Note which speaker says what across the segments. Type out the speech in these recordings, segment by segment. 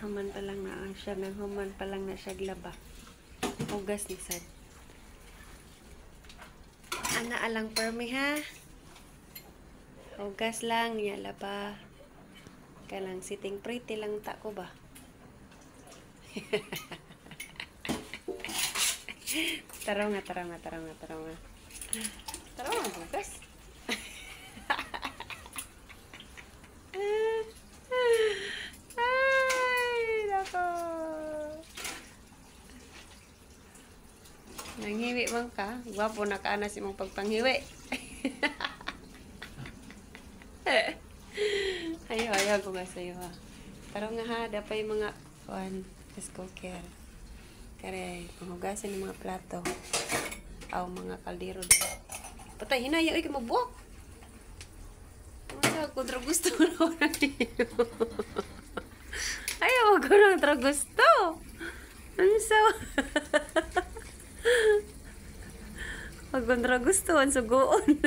Speaker 1: Human pa lang na siya. Human pa lang na siya glaba. Hugas ni sad. Ana alang permi ha. Hugas lang niya laba. Kanang sitting pretty lang ta ko ba. Taraw nga. Taraw nga hugas. Ay, nako. Nanghiwi man ka. Gwapo na ka na si mong pagpanghiwi. Ayaw ko nga sa'yo ha. Pero nga ha, dapay mga cooker. Kare, panghugasan ng mga plato. Aw, mga kaldero. Patay, hinaya, ay, mabuak. Masa, kontra gusto na ako na niyo. Ayaw ko kontra gusto. Ano sa... Pag kontra gusto, ang sugoon.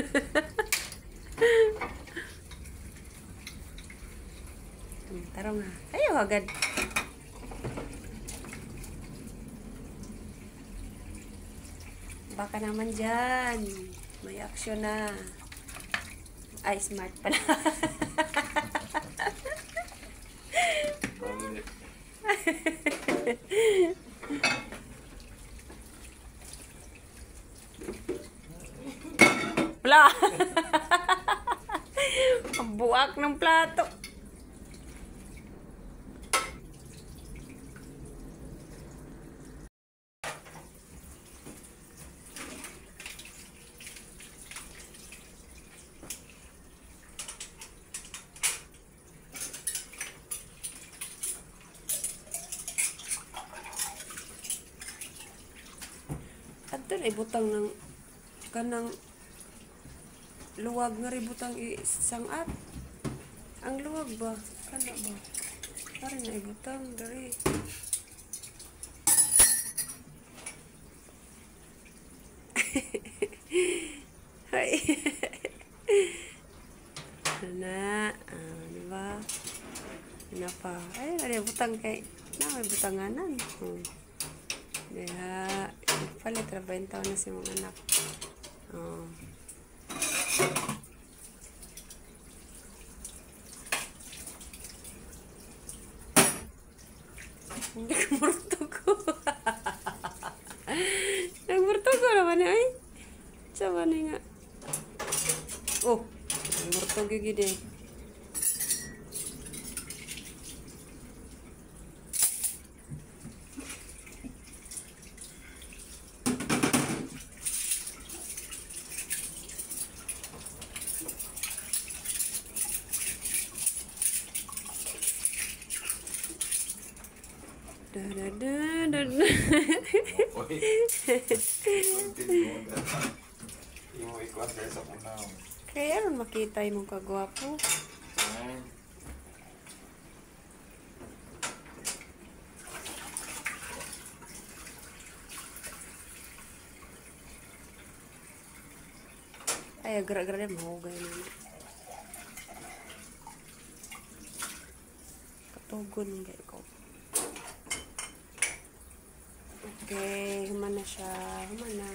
Speaker 1: Taro nga. Ayaw agad. Baka naman dyan. May action na. Ay, smart pala. Wala. Ang buwak ng plato. Adto na ibutang ng kanang luwag nga ributang isangat. Ang luwag ba? Kana ba? Parang na ibutang dari. Hay. Na, diba? Ano pa? Ay, ada butang kay na may butanganan. Diha, palit ra 20 taon na si mga anak. Oh. Hindi ko murtugo. Nagmurtugo naman ay. Sama ni nga. Oh, murtugo gini. Kaya ron makita yung kagwapo. Ay, agra-agra na mahugay naman. Katugon nga ikaw. Okay, human na siya. Human na.